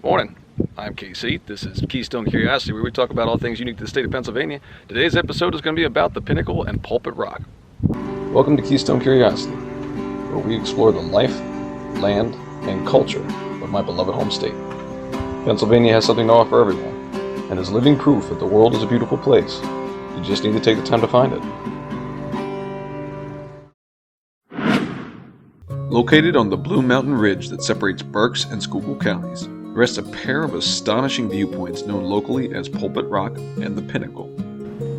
Morning, I'm KC. This is Keystone Curiosity, where we talk about all things unique to the state of Pennsylvania. Today's episode is going to be about the Pinnacle and Pulpit Rock. Welcome to Keystone Curiosity, where we explore the life, land, and culture of my beloved home state. Pennsylvania has something to offer everyone, and is living proof that the world is a beautiful place. You just need to take the time to find it. Located on the Blue Mountain Ridge that separates Berks and Schuylkill counties, rests a pair of astonishing viewpoints known locally as Pulpit Rock and the Pinnacle.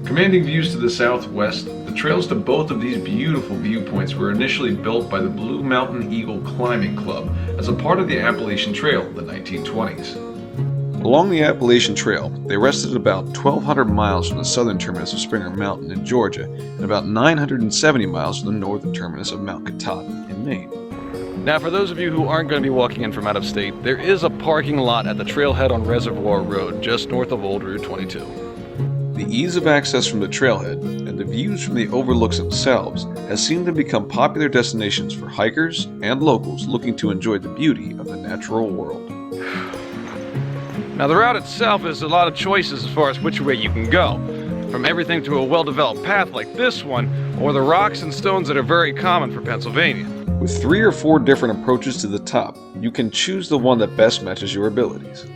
Commanding views to the southwest, the trails to both of these beautiful viewpoints were initially built by the Blue Mountain Eagle Climbing Club as a part of the Appalachian Trail in the 1920s. Along the Appalachian Trail, they rested about 1,200 miles from the southern terminus of Springer Mountain in Georgia and about 970 miles from the northern terminus of Mount Katahdin in Maine. Now, for those of you who aren't going to be walking in from out of state, there is a parking lot at the trailhead on Reservoir Road, just north of Old Route 22. The ease of access from the trailhead and the views from the overlooks themselves has seemed to become popular destinations for hikers and locals looking to enjoy the beauty of the natural world. Now, the route itself is a lot of choices as far as which way you can go. From everything to a well-developed path like this one, or the rocks and stones that are very common for Pennsylvania. With 3 or 4 different approaches to the top, you can choose the one that best matches your abilities.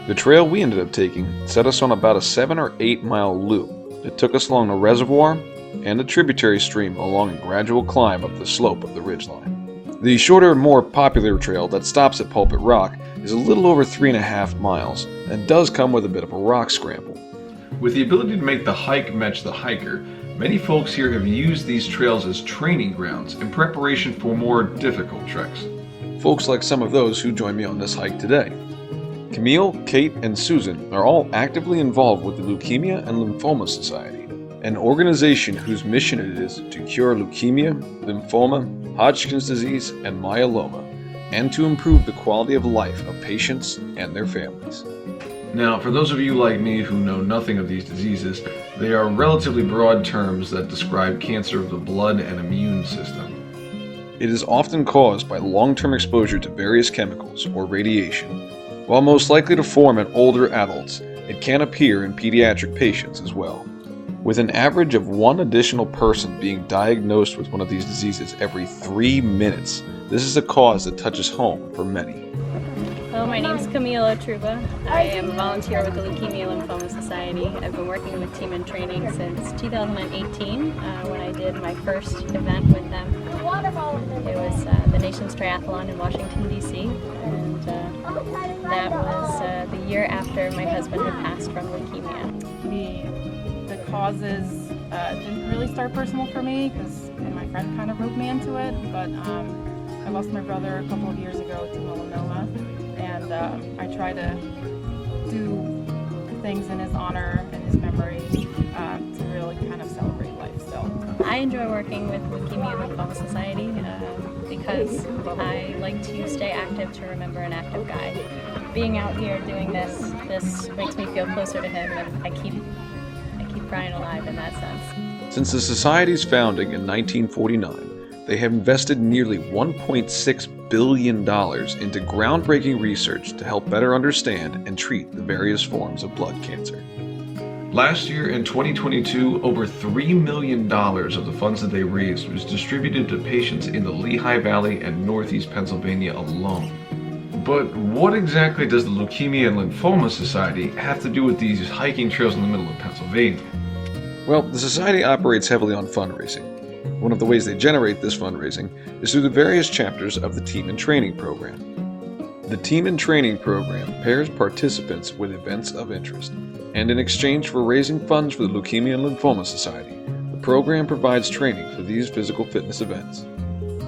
The trail we ended up taking set us on about a 7 or 8 mile loop that took us along the reservoir and a tributary stream along a gradual climb up the slope of the ridgeline. The shorter and more popular trail that stops at Pulpit Rock is a little over 3.5 miles and does come with a bit of a rock scramble. With the ability to make the hike match the hiker, many folks here have used these trails as training grounds in preparation for more difficult treks. Folks like some of those who join me on this hike today. Camille, Kate, and Susan are all actively involved with the Leukemia and Lymphoma Society, an organization whose mission it is to cure leukemia, lymphoma, Hodgkin's disease, and myeloma, and to improve the quality of life of patients and their families. Now, for those of you like me who know nothing of these diseases, they are relatively broad terms that describe cancer of the blood and immune system. It is often caused by long-term exposure to various chemicals or radiation. While most likely to form in older adults, it can appear in pediatric patients as well. With an average of 1 additional person being diagnosed with one of these diseases every 3 minutes, this is a cause that touches home for many. Hello, my name is Camille Truba. I am a volunteer with the Leukemia Lymphoma Society. I've been working with team in training since 2018 when I did my first event with them. It was the Nation's Triathlon in Washington, D.C. and that was the year after my husband had passed from leukemia. The causes didn't really start personal for me because my friend kind of roped me into it, but I lost my brother a couple of years ago to melanoma. And I try to do things in his honor and his memory to really kind of celebrate life still. I enjoy working with Leukemia and Lymphoma Society because I like to stay active to remember an active guy. Being out here doing this makes me feel closer to him, and I keep Brian alive in that sense. Since the Society's founding in 1949, they have invested nearly $1.6 billion into groundbreaking research to help better understand and treat the various forms of blood cancer. Last year, in 2022, over $3 million of the funds that they raised was distributed to patients in the Lehigh Valley and Northeast Pennsylvania alone. But what exactly does the Leukemia and Lymphoma Society have to do with these hiking trails in the middle of Pennsylvania? Well, the Society operates heavily on fundraising. One of the ways they generate this fundraising is through the various chapters of the Team in Training program. The Team in Training program pairs participants with events of interest, and in exchange for raising funds for the Leukemia and Lymphoma Society, the program provides training for these physical fitness events.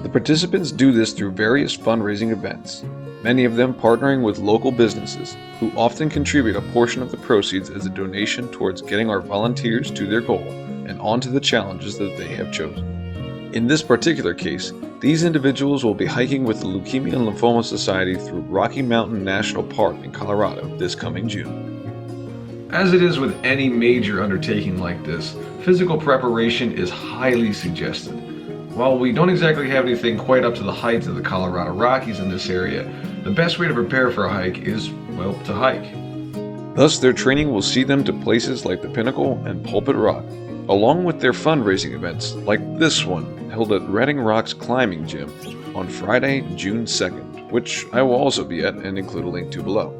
The participants do this through various fundraising events, many of them partnering with local businesses who often contribute a portion of the proceeds as a donation towards getting our volunteers to their goal and onto the challenges that they have chosen. In this particular case, these individuals will be hiking with the Leukemia and Lymphoma Society through Rocky Mountain National Park in Colorado this coming June. As it is with any major undertaking like this, physical preparation is highly suggested. While we don't exactly have anything quite up to the heights of the Colorado Rockies in this area, The best way to prepare for a hike is, well, to hike. Thus, their training will see them to places like the Pinnacle and Pulpit Rock, along with their fundraising events like this one held at Redding Rock's Climbing Gym on Friday, June 2nd, which I will also be at and include a link to below.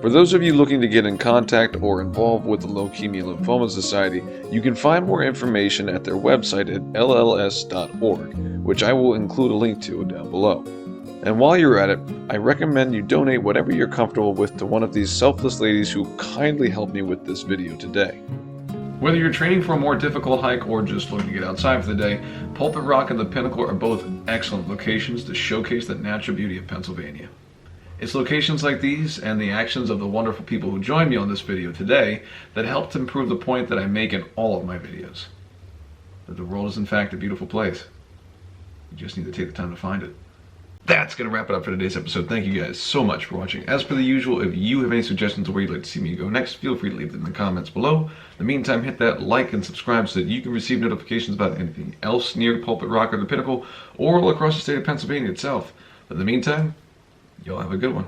For those of you looking to get in contact or involved with the Leukemia Lymphoma Society, you can find more information at their website at lls.org, which I will include a link to down below. And while you're at it, I recommend you donate whatever you're comfortable with to one of these selfless ladies who kindly helped me with this video today. Whether you're training for a more difficult hike or just looking to get outside for the day, Pulpit Rock and the Pinnacle are both excellent locations to showcase the natural beauty of Pennsylvania. It's locations like these and the actions of the wonderful people who joined me on this video today that helped improve the point that I make in all of my videos. That the world is in fact a beautiful place. You just need to take the time to find it. That's going to wrap it up for today's episode. Thank you guys so much for watching. As per the usual, if you have any suggestions of where you'd like to see me go next, feel free to leave them in the comments below. In the meantime, hit that like and subscribe so that you can receive notifications about anything else near Pulpit Rock or the Pinnacle, or all across the state of Pennsylvania itself. But in the meantime, y'all have a good one.